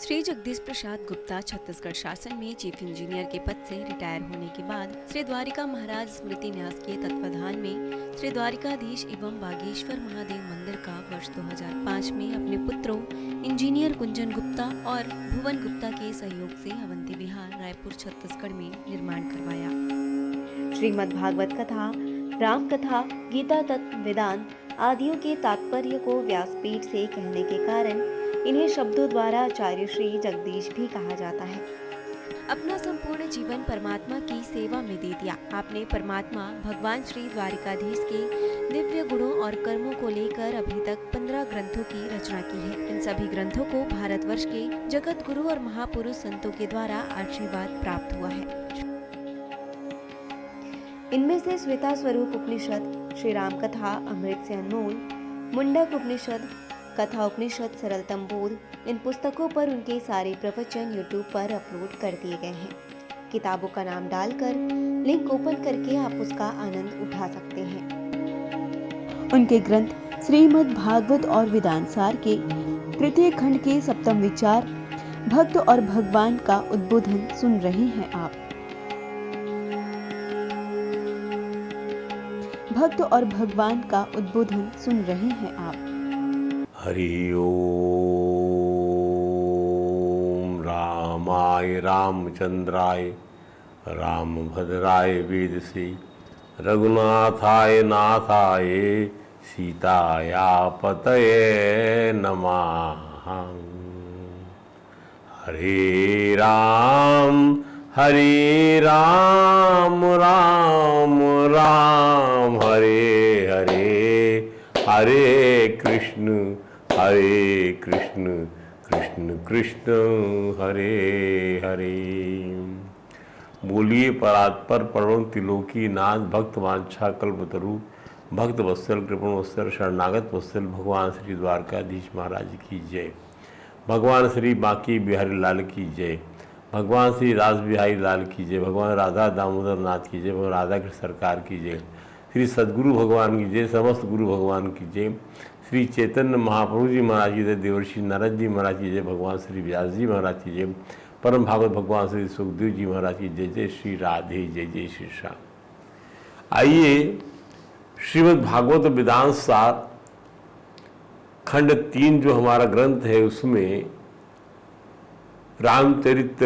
श्री जगदीश प्रसाद गुप्ता छत्तीसगढ़ शासन में chief engineer के पद से रिटायर होने के बाद श्री द्वारिका महाराज स्मृति न्यास के तत्वाधान में श्री द्वारिकाधीश एवं बागेश्वर महादेव मंदिर का वर्ष 2005 में अपने पुत्रों इंजीनियर कुंजन गुप्ता और भुवन गुप्ता के सहयोग से अवंती विहार रायपुर छत्तीसगढ़ में निर्माण करवाया। श्रीमद् भागवत कथा, राम कथा, गीता तत्व, वेदांत आदियों के तात्पर्य को व्यासपीठ से कहने के कारण इन्हें शब्दों द्वारा आचार्य श्री जगदीश भी कहा जाता है। अपना संपूर्ण जीवन परमात्मा की सेवा में दे दिया। आपने परमात्मा भगवान श्री द्वारिकाधीश के दिव्य गुणों और कर्मों को लेकर अभी तक 15 ग्रंथों की रचना की है। इन सभी ग्रंथों को भारतवर्ष के जगत गुरु और महापुरुष संतों के द्वारा आशीर्वाद प्राप्त हुआ है। इनमें से श्वेता स्वरूप उपनिषद, श्री राम कथा अमृत से अनमोल, मुंडक उपनिषद, कथा उपनिषद, सरलतम बोध, इन पुस्तकों पर उनके सारे प्रवचन यूट्यूब पर अपलोड कर दिए गए हैं। किताबों का नाम डालकर लिंक ओपन करके आप उसका आनंद उठा सकते हैं। उनके ग्रंथ श्रीमद् भागवत और वेदांत सार के तृतीय खंड के सप्तम विचार, भक्त और भगवान का उद्बोधन सुन रहे हैं आप। भक्त और भगवान का उद्बोधन सुन रहे हैं आप। हरि ओम रामाय रामचंद्राय रामभद्राय वेदसे रघुनाथाय नाथाय सीताया पतये नमः। हरे राम राम राम हरे हरे, हरे कृष्ण कृष्ण कृष्ण हरे हरे। बोलिए परात्पर परम त्रिलोकी नाथ, भक्त वांछा कल्पतरु, भक्त वत्सल कृपण वत्सल शरणागत वत्सल भगवान श्री द्वारकाधीश महाराज की जय। भगवान श्री बांके बिहारी लाल की जय। भगवान श्री रास बिहारी लाल की जय। भगवान राधा दामोदर नाथ की जय। भगवान राधा कृष्ण सरकार की जय। श्री सद्गुरु भगवान की जय। समस्त गुरु भगवान की जय। श्री चैतन्य महाप्रभु जी महाराज की जय। देवर्षि नारद जी महाराज की जय। भगवान श्री व्यास जी महाराज की जय। परम भागवत भगवान श्री सुखदेव जी महाराज की जय। जय श्री राधे, जय जय श्री श्याम। आइए श्रीमद् भागवत वेदांत सार खंड 3 जो हमारा ग्रंथ है उसमें रामचरित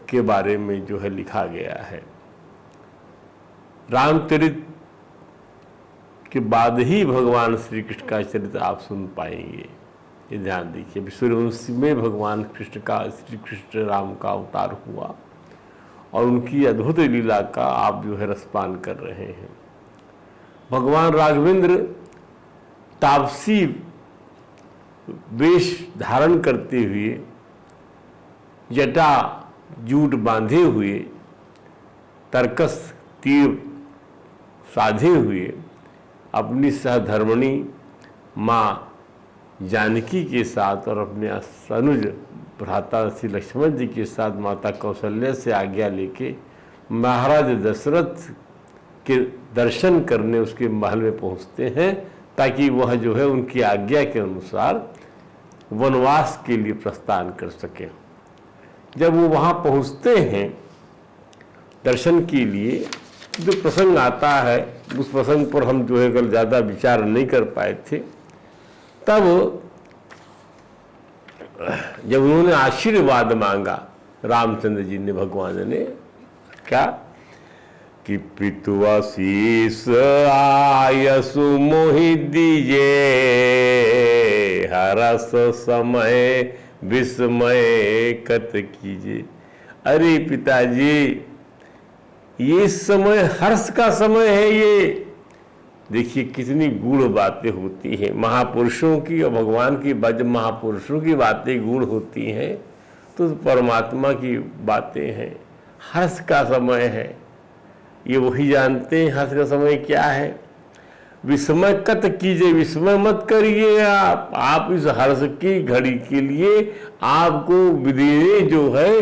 के बारे में जो है लिखा गया है। रामचरित के बाद ही भगवान श्री कृष्ण का चरित्र आप सुन पाएंगे। ये ध्यान देखिए, सूर्यवंश में भगवान कृष्ण का, श्री कृष्ण राम का अवतार हुआ और उनकी अद्भुत लीला का आप जो है रसपान कर रहे हैं। भगवान राघवेंद्र तापसी वेश धारण करते हुए, जटा जूट बांधे हुए, तरकस तीर साधे हुए अपनी सहधर्मणी माँ जानकी के साथ और अपने अनुज भ्राता श्री लक्ष्मण जी के साथ माता कौशल्या से आज्ञा लेके महाराज दशरथ के दर्शन करने उसके महल में पहुँचते हैं, ताकि वह जो है उनकी आज्ञा के अनुसार वनवास के लिए प्रस्थान कर सकें। जब वो वहाँ पहुँचते हैं दर्शन के लिए, जो प्रसंग आता है उस प्रसंग पर हम जो है कल ज़्यादा विचार नहीं कर पाए थे। तब जब उन्होंने आशीर्वाद मांगा रामचंद्र जी ने, भगवान ने क्या कि पितुआ शीस आयसु मोहि दीजे, हरस समय विस्मय कत कीजिए। अरे पिताजी, ये समय हर्ष का समय है। ये देखिए कितनी गूढ़ बातें होती हैं महापुरुषों की और भगवान की। जब महापुरुषों की बातें गूढ़ होती हैं तो परमात्मा की बातें हैं। हर्ष का समय है, ये वही जानते हैं हर्ष का समय क्या है। विस्मय कत कीजिए, विस्मय मत करिए आप इस हर्ष की घड़ी के लिए आपको विधि ने जो है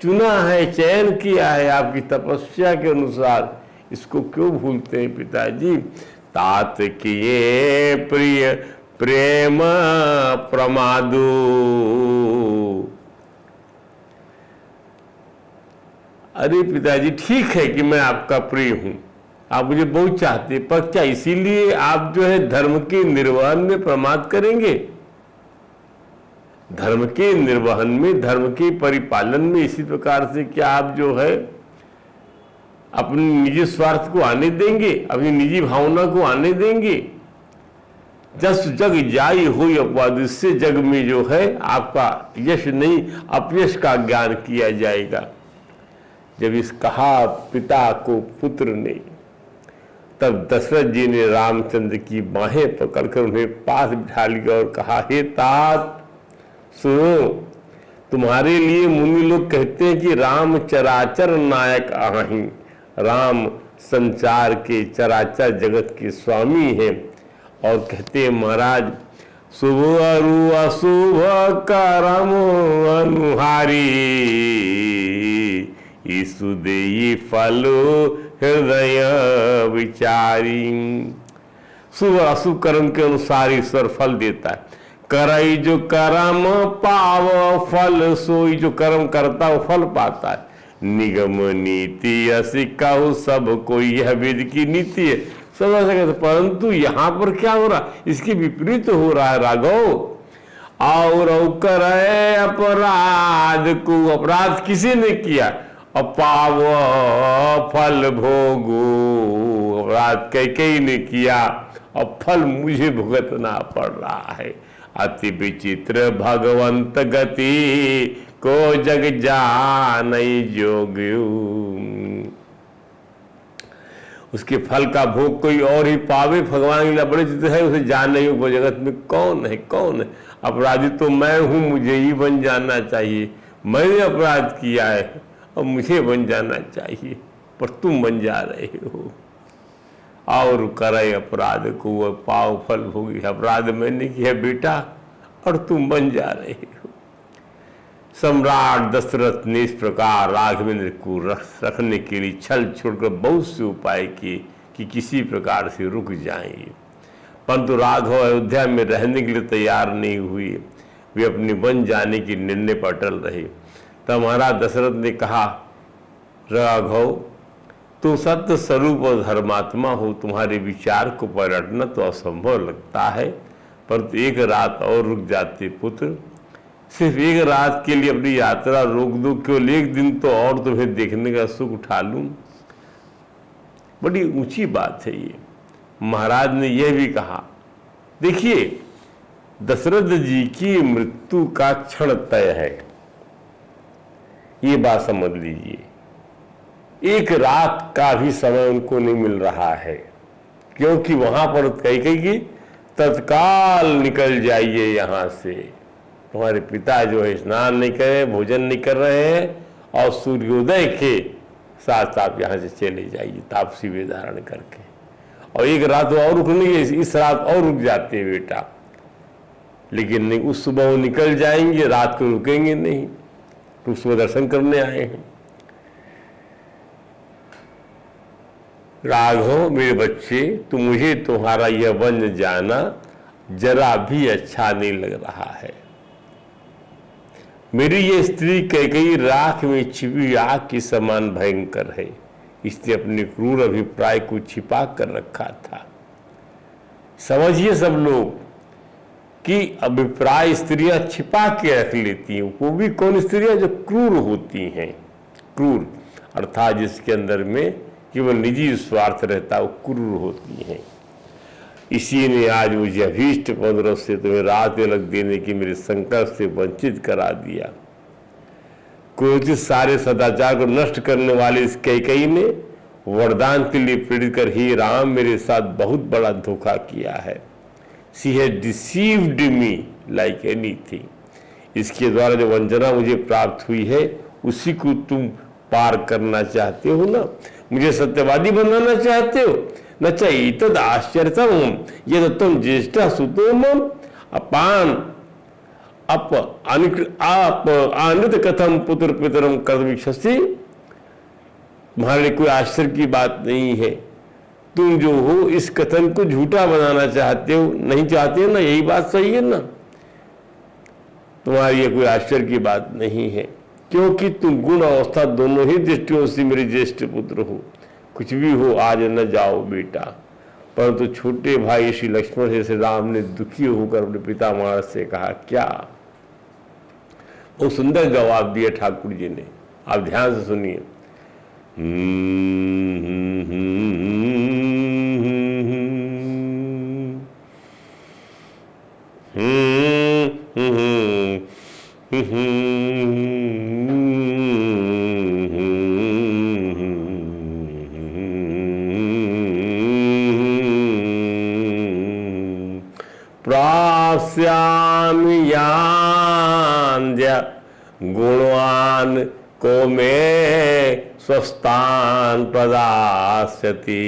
चुना है, चयन किया है आपकी तपस्या के अनुसार। इसको क्यों भूलते हैं पिताजी। तात किए प्रिय प्रेम प्रमादो अरे पिताजी ठीक है कि मैं आपका प्रिय हूं, आप मुझे बहुत चाहते, पर क्या इसीलिए आप जो है धर्म के निर्वहन में प्रमाद करेंगे? धर्म के निर्वहन में, धर्म के परिपालन में इसी प्रकार से क्या आप जो है अपने निजी स्वार्थ को आने देंगे, अपनी निजी भावना को आने देंगे? जस जग जाई हुई अपवाद, इससे जग में जो है आपका यश नहीं अपयश का ज्ञान किया जाएगा। जब इस कहा पिता को पुत्र ने, तब दशरथ जी ने रामचंद्र की बाहें पकड़कर उन्हें पास बिठा लिया और कहा, हे तात सुनो, तुम्हारे लिए मुनि लोग कहते हैं कि राम चराचर नायक आहि, राम संसार के चराचर जगत के स्वामी हैं। और कहते हैं महाराज, शुभ अरु अशुभ करम अनुहारी, ईसु देई फल हृदय विचारी। शुभ अशुभ कर्म के अनुसार ईश्वर फल देता है। करई जो कर्म पाव फल सोई, जो कर्म करता है वो फल पाता है। निगम नीति असी कहु सब कोई, यह वेद की नीति है, सब ऐसा कहते। परंतु यहाँ पर क्या हो रहा, इसके विपरीत हो रहा है राघव। और करे अपराध को, अपराध किसी ने किया, अपाव फल भोगो, अपराध कई ने किया और फल मुझे भुगतना पड़ रहा है। अति विचित्र भगवंत गति को जग जानई जोग्यू। उसके फल का भोग कोई और ही पावे, भगवान के लिए बड़े चित्र है, उसे जान नहीं वो जगत में कौन है कौन है। अपराधी तो मैं हूं, मुझे ही बन जाना चाहिए, मैंने अपराध किया है और मुझे बन जाना चाहिए, पर तुम बन जा रहे हो। और करे अपराध को पाव फल भोगी, अपराध मैंने किया बेटा और तुम बन जा रहे हो। सम्राट दशरथ ने इस प्रकार राघवेंद्र को रखने के लिए छल छोड़कर बहुत से उपाय किए कि किसी प्रकार से रुक जाएंगे, परंतु राघव अयोध्या में रहने के लिए तैयार नहीं हुए। वे अपने बन जाने के निर्णय पर अटल रहे। तब महाराज दशरथ ने कहा, राघव तुम सत्य स्वरूप और धर्मात्मा हो, तुम्हारे विचार को पलटना तो असंभव लगता है, परंतु एक रात और रुक जाते पुत्र। सिर्फ एक रात के लिए अपनी यात्रा रोक दो, केवल एक दिन तो और तुम्हें देखने का सुख उठा लूं। बड़ी ऊंची बात है ये। महाराज ने यह भी कहा, देखिए दशरथ जी की मृत्यु का क्षण तय है, ये बात समझ लीजिए। एक रात का भी समय उनको नहीं मिल रहा है, क्योंकि वहां पर कही कि तत्काल निकल जाइए यहां से। तुम्हारे पिता जो है स्नान नहीं कर रहे, भोजन नहीं कर रहे हैं, और सूर्योदय के साथ आप यहाँ से चले जाइए तापसी वे धारण करके। और एक रात और रुकनी है, इस रात और रुक जाते हैं बेटा, लेकिन नहीं, उस सुबह वो निकल जाएंगे, रात को रुकेंगे नहीं, तो सुबह दर्शन करने आए हैं। राघव मेरे बच्चे, तो मुझे तुम्हारा यह वन जाना जरा भी अच्छा नहीं लग रहा है। मेरी ये स्त्री कैकेयी राख में छिपी आग के समान भयंकर है, इसने अपने क्रूर अभिप्राय को छिपा कर रखा था। समझिए सब लोग कि अभिप्राय स्त्रियां छिपा के रख लेती हैं। वो भी कौन स्त्रियां? जो क्रूर होती हैं। क्रूर अर्थात जिसके अंदर में केवल निजी स्वार्थ रहता है, वो क्रूर होती हैं। इसी ने आज मुझे अभीष्ट पद से तुम्हें रात अलग देने की मेरे संकल्प से वंचित करा दिया। क्रोधित सारे सदाचार को नष्ट करने वाले इस कैकेयी ने वरदान के लिए प्रेरित कर, ही राम मेरे साथ बहुत बड़ा धोखा किया है। She has deceived me like anything. इसके द्वारा जो वंचना मुझे प्राप्त हुई है, उसी को तुम पार करना चाहते हो ना, मुझे सत्यवादी बनाना चाहते हो न। चाहिए तद आश्चर्यतम ये तुम ज्येष्ठ सुतोम अपान अप आनृत कथम पुत्र पितरम कर्तव्यक्षसी। तुम्हारे लिए कोई आश्चर्य की बात नहीं है। तुम जो हो इस कथन को झूठा बनाना चाहते हो, नहीं चाहते हो ना, यही बात सही है ना। तुम्हारी ये कोई आश्चर्य की बात नहीं है, क्योंकि तुम गुण अवस्था दोनों ही दृष्टियों से मेरे ज्येष्ठ पुत्र हो। कुछ भी हो आज न जाओ बेटा। परंतु छोटे भाई श्री लक्ष्मण से श्री राम ने दुखी होकर अपने पिता महाराज से कहा क्या। वो सुंदर जवाब दिया ठाकुर जी ने, आप ध्यान से सुनिए। प्रास्यामि यान्य गुणवान को में स्वस्थान प्रदास्यति।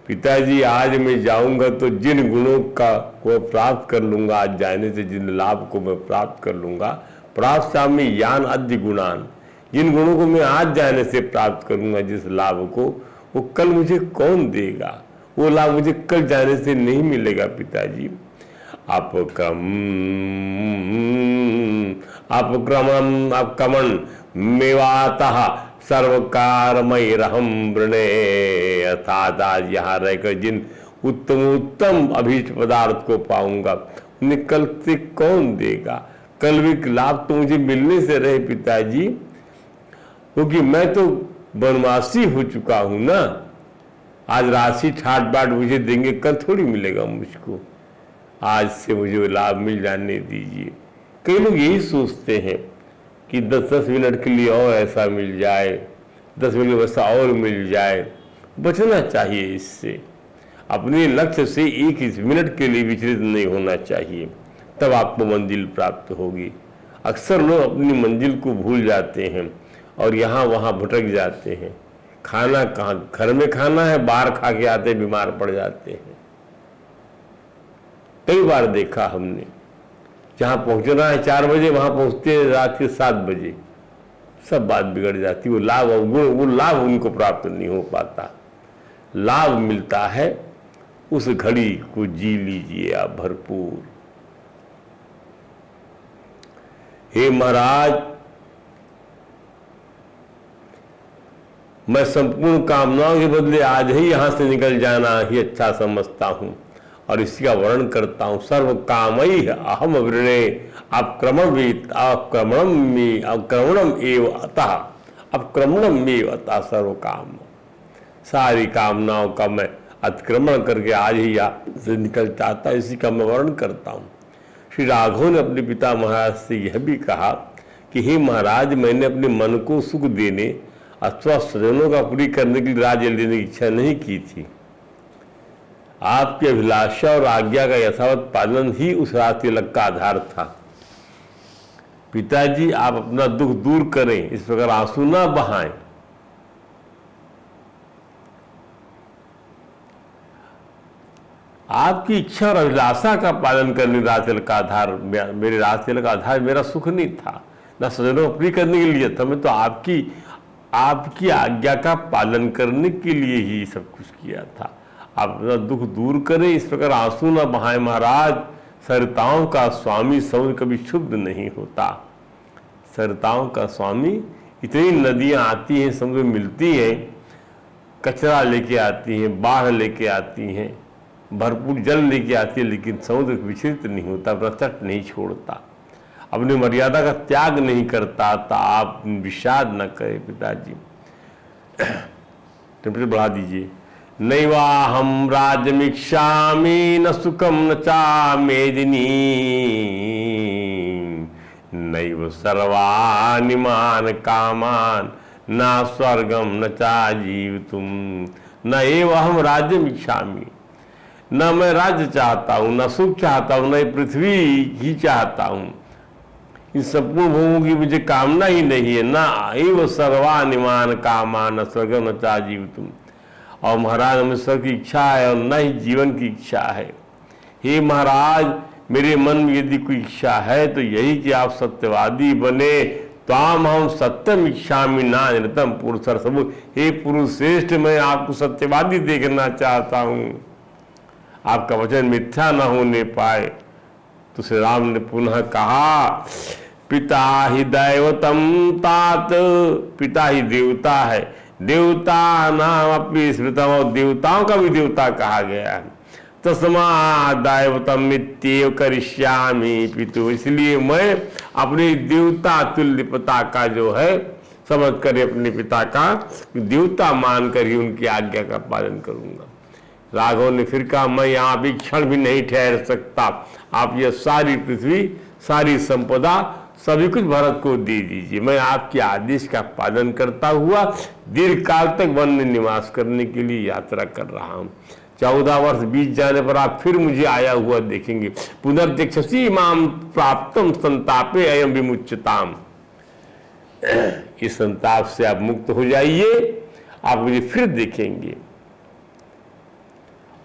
पिताजी आज मैं जाऊंगा तो जिन गुणों का को प्राप्त कर लूंगा, आज जाने से जिन लाभ को मैं प्राप्त कर लूंगा, प्राप्स्यामि यान अद्य गुणान, जिन गुणों को मैं आज जाने से प्राप्त करूंगा, जिस लाभ को, वो कल मुझे कौन देगा। वो लाभ मुझे कल जाने से नहीं मिलेगा पिताजी। अपक्रमण मेवातः सर्वकारमय रहम वृणे। अर्थात आज यहाँ रहकर जिन उत्तम अभीष्ट पदार्थ को पाऊंगा, उन्हें कल से कौन देगा। कल भी लाभ तो मुझे मिलने से रहे पिताजी, क्योंकि मैं तो वनवासी हो चुका हूं ना। आज राशि ठाट बाट मुझे देंगे, कल थोड़ी मिलेगा मुझको। आज से मुझे लाभ मिल जाने दीजिए। कई लोग यही सोचते हैं कि 10-10 मिनट के लिए और ऐसा मिल जाए, 10 मिनट वैसा और मिल जाए। बचना चाहिए इससे। अपने लक्ष्य से एक मिनट के लिए विचलित नहीं होना चाहिए, तब आपको मंजिल प्राप्त होगी। अक्सर लोग अपनी मंजिल को भूल जाते हैं और यहाँ वहाँ भटक जाते हैं। खाना कहाँ, घर में खाना है, बाहर खा के आते बीमार पड़ जाते हैं। कई बार देखा हमने, जहाँ पहुंचना है 4 बजे वहां पहुंचते हैं रात के 7 बजे। सब बात बिगड़ जाती। वो लाभ और गुण, वो लाभ उनको प्राप्त नहीं हो पाता। लाभ मिलता है उस घड़ी को जी लीजिए आप भरपूर। हे महाराज, मैं संपूर्ण कामनाओं के बदले आज ही यहां से निकल जाना ही अच्छा समझता हूं और इसी का वर्णन करता हूं। सर्व कामई अहम वृणे अवक्रमणम एव अतः सर्व काम। सारी कामनाओं का मैं अतिक्रमण करके आज ही यहाँ से निकल चाहता, इसी का मैं वर्णन करता हूँ। श्री राघव ने अपने पिता महाराज से यह भी कहा कि हे महाराज, मैंने अपने मन को सुख देने अथवा स्वजनों का पूरी करने के लिए राज्य लेने की इच्छा नहीं की थी। आपकी अभिलाषा और आज्ञा का यथावत पालन ही उस राज तिलक का आधार था। पिताजी, आप अपना दुख दूर करें, इस प्रकार आंसू ना बहाएं। आपकी इच्छा और अभिलाषा का पालन करने राज तिलक का आधार, मेरे राज तिलक का आधार मेरा सुख नहीं था, ना स्वजनों को पूरी करने के लिए था। मैं तो आपकी आज्ञा का पालन करने के लिए ही सब कुछ किया था। आप अपना दुख दूर करें, इस प्रकार आंसू न बहाएं महाराज। सरिताओं का स्वामी समुद्र कभी शुद्ध नहीं होता। सरिताओं का स्वामी, इतनी नदियां आती हैं, समुद्र मिलती हैं, कचरा लेके आती हैं, बाढ़ लेके आती हैं, भरपूर जल लेके आती है, लेकिन समुद्र विचलित नहीं होता, अपना तट नहीं छोड़ता, अपनी मर्यादा का त्याग नहीं करता। तो आप विषाद न करें पिताजी। टेम्परेचर बढ़ा दीजिए। नैवाहम राज्यमिच्छामि न सुखम न चामेदिनी नैव सर्वानिमान कामान न स्वर्गम न चाजीवितुम। न एव अहम राज्यमिच्छामि, न मैं राज्य चाहता हूँ, न सुख चाहता हूँ, न पृथ्वी ही चाहता हूँ। इन संपूर्ण भोगों की मुझे कामना ही नहीं है। न एव सर्वानिमान कामान न स्वर्गम न चाजीवितुम। और महाराज, हमें स्वर्ग की इच्छा है और न ही जीवन की इच्छा है। हे महाराज, मेरे मन में यदि कोई इच्छा है तो यही कि आप सत्यवादी बने। ताम हम सत्यम इच्छामि ना निरतम पुरुषर सबु। हे पुरुष श्रेष्ठ, मैं आपको सत्यवादी देखना चाहता हूँ, आपका वचन मिथ्या न होने पाए। तो श्री राम ने पुनः कहा, पिता ही दैवतम तात, पिता ही देवता है, देवता नाम अपनी स्मृतम, और देवताओं का भी देवता कहा गया है। तस्मा दैवतम नित्य करिष्यामि पितु, इसलिए मैं अपने देवता तुल्य पिता का जो है समझ कर अपने पिता का देवता मानकर ही उनकी आज्ञा का पालन करूंगा। राघव ने फिर कहा, मैं यहाँ भी क्षण भी नहीं ठहर सकता, आप यह सारी पृथ्वी सारी संपदा सभी कुछ भरत को दे दीजिए, मैं आपके आदेश का पालन करता हुआ दीर्घ काल तक वन में निवास करने के लिए यात्रा कर रहा हूँ। 14 वर्ष बीत जाने पर आप फिर मुझे आया हुआ देखेंगे। पुनर्दीक्षसी माम प्राप्तम संतापे अयम विमुच्यताम, इस संताप से आप मुक्त हो जाइए, आप मुझे फिर देखेंगे।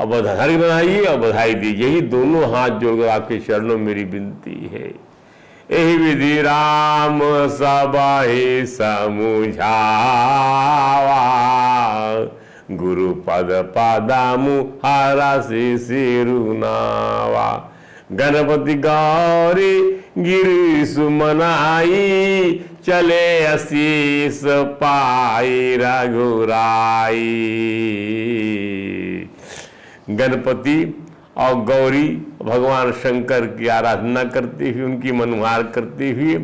और बधाई बनाइए और बधाई दीजिए, यही दोनों हाथ जोड़कर आपके चरणों में मेरी विनती है। एहि विधि राम सबहि समुझावा, गुरु पद पादामु हारा से सिरुनावा। गणपति गौरी गिरी सुमनाई, चले आशीष पाई रघुराई। गणपति और गौरी भगवान शंकर की आराधना करते हुए, उनकी मनोहार करते हुए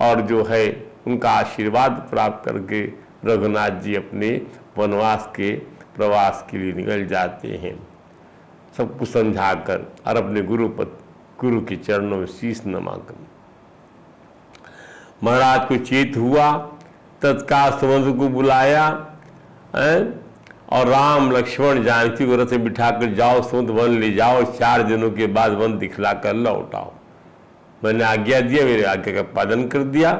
और जो है उनका आशीर्वाद प्राप्त करके रघुनाथ जी अपने वनवास के प्रवास के लिए निकल जाते हैं, सब कुछ समझाकर और अपने गुरु के चरणों में शीश नमाकर। महाराज को चेत हुआ, तत्काल सुमंत्र को बुलाया और राम लक्ष्मण जानकी को रथ में बिठाकर जाओ सुमंत्र वन ले जाओ, 4 दिनों के बाद वन दिखलाकर लौटाओ। मैंने आज्ञा दिया, मेरे आज्ञा का पालन कर दिया,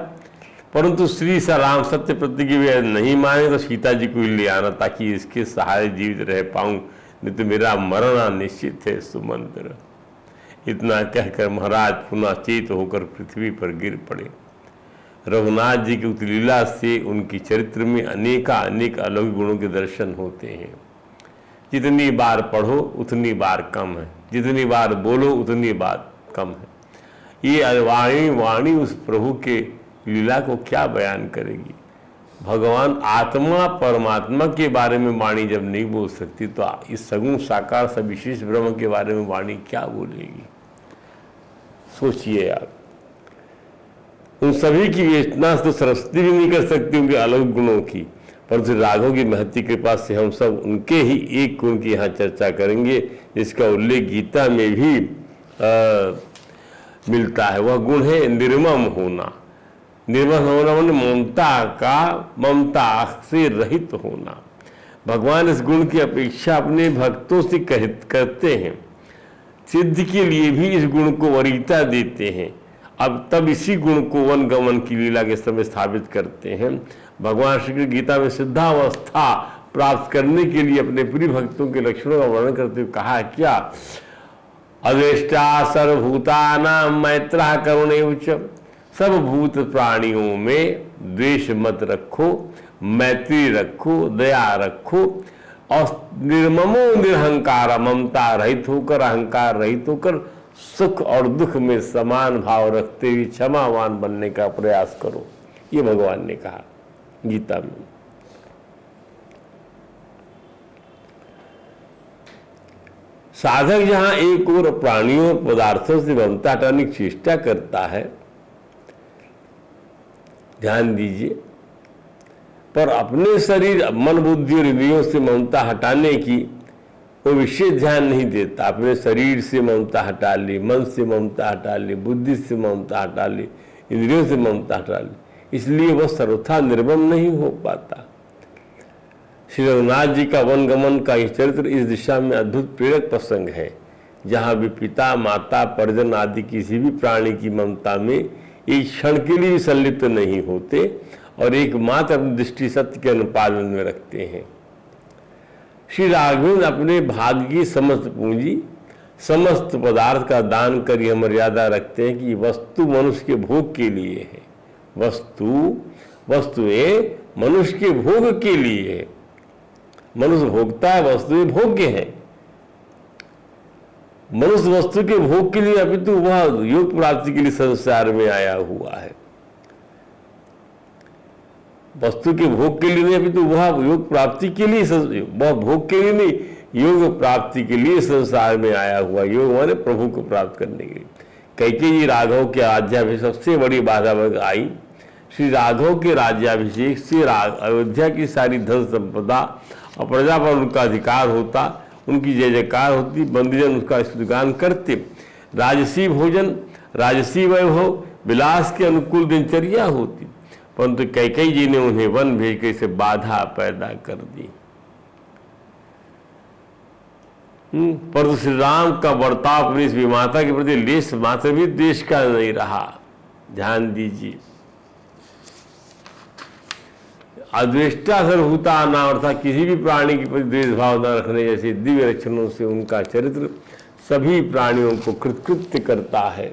परंतु श्री सा राम सत्य प्रतिज्ञा नहीं माने तो सीता जी को ले आना, ताकि इसके सहारे जीवित रह पाऊं, नहीं तो मेरा मरना निश्चित है सुमंत्र। इतना कहकर महाराज पुनः चेत होकर पृथ्वी पर गिर पड़े। रघुनाथ जी की उस लीला से उनकी चरित्र में अनेक अलौकिक गुणों के दर्शन होते हैं। जितनी बार पढ़ो उतनी बार कम है, जितनी बार बोलो उतनी बार कम है। ये वाणी उस प्रभु के लीला को क्या बयान करेगी। भगवान आत्मा परमात्मा के बारे में वाणी जब नहीं बोल सकती तो इस सगुण साकार सविशेष ब्रह्म के बारे में वाणी क्या बोलेगी। सोचिए आप, उन सभी की वेचना तो सरस्वती भी नहीं कर सकती उनके अलग गुणों की, परंतु राघव की महती कृपा से हम सब उनके ही एक गुण की यहाँ चर्चा करेंगे, जिसका उल्लेख गीता में भी मिलता है। वह गुण है निर्मम होना। निर्मम होना माने ममता से रहित होना। भगवान इस गुण की अपेक्षा अपने भक्तों से करते हैं, सिद्ध के लिए भी इस गुण को वरीयता देते हैं। अब तब इसी गुण को वन गमन की लीला के समय स्थापित करते हैं। भगवान श्री कृष्ण गीता में सिद्धावस्था प्राप्त करने के लिए अपने प्रिय भक्तों के लक्षणों का वर्णन करते हुए कहा क्या, अद्वेष्टा सर्वभूतानां मैत्रः करुणैव च, सब भूत प्राणियों में द्वेष मत रखो, मैत्री रखो, दया रखो और निर्ममो निरहंकार, ममता रहित होकर अहंकार रहित होकर सुख और दुख में समान भाव रखते हुए क्षमावान बनने का प्रयास करो। ये भगवान ने कहा गीता में। साधक जहां एक और प्राणियों पदार्थों से ममता हटाने की चेष्टा करता है, ध्यान दीजिए, पर अपने शरीर मन बुद्धि और इंद्रियों से ममता हटाने की वो विशेष ध्यान नहीं देता। अपने शरीर से ममता हटा ली, मन से ममता हटा ली, बुद्धि से ममता हटा ली, इंद्रियों से ममता हटा ली, इसलिए वह सर्वथा निर्मम नहीं हो पाता। श्री रघुनाथ जी का वनगमन का यह चरित्र इस दिशा में अद्भुत प्रेरक प्रसंग है, जहाँ भी पिता माता परिजन आदि किसी भी प्राणी की ममता में एक क्षण के लिए भी संलिप्त नहीं होते और एकमात्र अपनी दृष्टि सत्य के अनुपालन में रखते हैं। श्री राघवेंद्र अपने भाग्य की समस्त पूंजी समस्त पदार्थ का दान कर यह मर्यादा रखते हैं कि वस्तु मनुष्य के भोग के लिए है। वस्तुएं मनुष्य के भोग के लिए है। मनुष्य भोगता है, वस्तुएं भोग्य हैं। मनुष्य वस्तु के भोग के लिए अपितु वह योग प्राप्ति के लिए संसार में आया हुआ है। वस्तु के भोग के लिए नहीं, अपितु वह योग प्राप्ति के लिए, वह भोग के लिए नहीं, योग प्राप्ति के लिए संसार में आया हुआ। योग माने प्रभु को प्राप्त करने के लिए। कैकेयी जी राघव के राज्याभिषेक सबसे बड़ी बाधा आई। श्री राघव के राज्याभिषेक से अयोध्या की सारी धन संपदा और प्रजा पर उनका अधिकार होता, उनकी जय जयकार होती, बंदीजन उसका स्तुतिगान करते, राजसी भोजन, राजसी वैभव, विलास के अनुकूल दिनचर्या होती। परंतु कैकेयी जी ने उन्हें वन भेज कर इसे बाधा पैदा कर दी। परंतु श्री राम का बर्ताव अपनी इस विमाता के प्रति लेश मात्र भी द्वेष का नहीं रहा। ध्यान दीजिए, अद्वेष्टा सर्वभूता नाम अर्थात किसी भी प्राणी के प्रति द्वेष भाव न रखने जैसे दिव्य लक्षणों से उनका चरित्र सभी प्राणियों को कृतकृत्य करता है।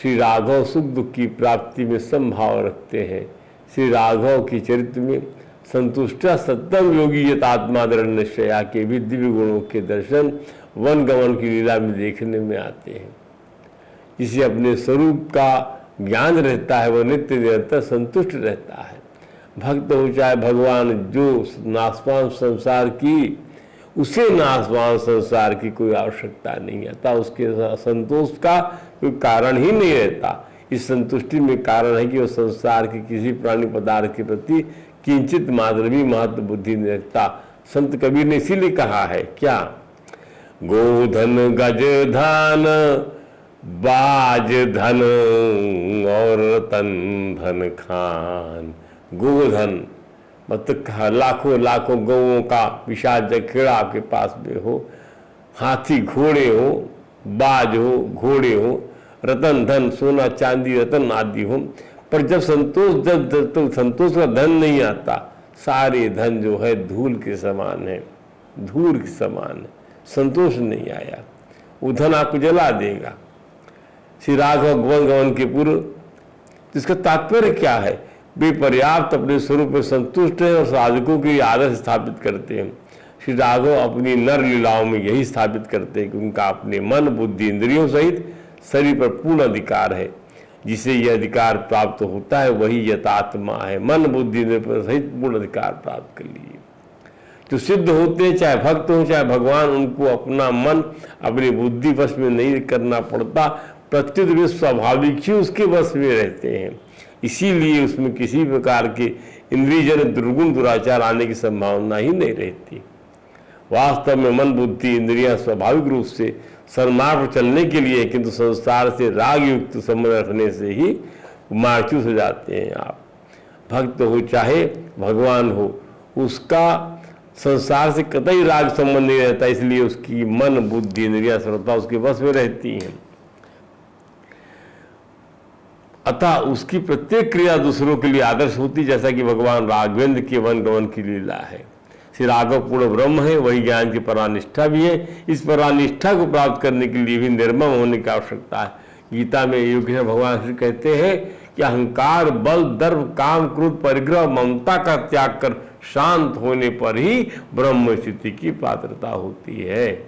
श्री राघव सुख दुख की प्राप्ति में समभाव रखते हैं। श्री राघव के चरित्र में संतुष्टा सत्तम योगी यतात्मा दृढ़ निश्चया के भी दिव्य गुणों के दर्शन वन गमन की लीला में देखने में आते हैं। जिसे अपने स्वरूप का ज्ञान रहता है वह नित्य निरंतर संतुष्ट रहता है। भक्त हो चाहे भगवान, जो नाशवान संसार की, उसे नाशवान संसार की कोई आवश्यकता नहीं आता, उसके संतोष का कोई कारण ही नहीं रहता। इस संतुष्टि में कारण है कि वह संसार के किसी प्राणी पदार्थ के प्रति किंचित मात्र भी महत्व बुद्धि नहीं रखता। संत कबीर ने इसीलिए कहा है क्या, गोधन गज धन बाज धन और रतन धन खान। गोधन मतलब लाखों लाखों गौओं का विशाल जखेड़ा आपके पास में हो, हाथी घोड़े हो, बाज हो, घोड़े हो, रतन धन सोना चांदी रतन आदि हो, पर जब संतोष का धन नहीं आता, सारे धन जो है धूल के समान है, धूल के समान है। संतोष नहीं आया, वो धन आपको जला देगा। श्री राघव वन गमन के पूर्व इसका तात्पर्य क्या है, वे पर्याप्त अपने स्वरूप में संतुष्ट हैं और साधकों के लिए आदर्श स्थापित करते हैं। श्री राघव अपनी नर लीलाओं में यही स्थापित करते हैं कि उनका अपने मन बुद्धि इंद्रियों सहित शरीर पर पूर्ण अधिकार है। जिसे यह अधिकार प्राप्त होता है वही यथात्मा है। मन बुद्धि इंद्रियों सहित पूर्ण अधिकार प्राप्त कर लिए जो सिद्ध होते हैं, चाहे भक्त हो चाहे भगवान, उनको अपना मन अपनी बुद्धि वश में नहीं करना पड़ता, प्रत्युत वे स्वाभाविक ही उसके वश में रहते हैं। इसीलिए उसमें किसी प्रकार के इंद्रियजन दुर्गुण दुराचार आने की संभावना ही नहीं रहती। वास्तव में मन बुद्धि इंद्रियां स्वाभाविक रूप से सन्मार्ग पर चलने के लिए, किंतु संसार से राग युक्त संबंध रखने से ही मार्च्युत हो जाते हैं। आप भक्त हो चाहे भगवान हो, उसका संसार से कतई राग संबंध नहीं रहता, इसलिए उसकी मन बुद्धि इंद्रियां सर्वथा उसके वश में रहती हैं। अतः उसकी प्रत्येक क्रिया दूसरों के लिए आदर्श होती, जैसा कि भगवान राघवेंद्र के वन गमन की लीला है। श्री राघव पूर्ण ब्रह्म है, वही ज्ञान की परानिष्ठा भी है। इस परानिष्ठा को प्राप्त करने के लिए भी निर्मम होने की आवश्यकता है। गीता में योगेश्वर भगवान श्री कहते हैं कि अहंकार बल दर्प काम क्रोध परिग्रह ममता का त्याग कर शांत होने पर ही ब्रह्म स्थिति की पात्रता होती है।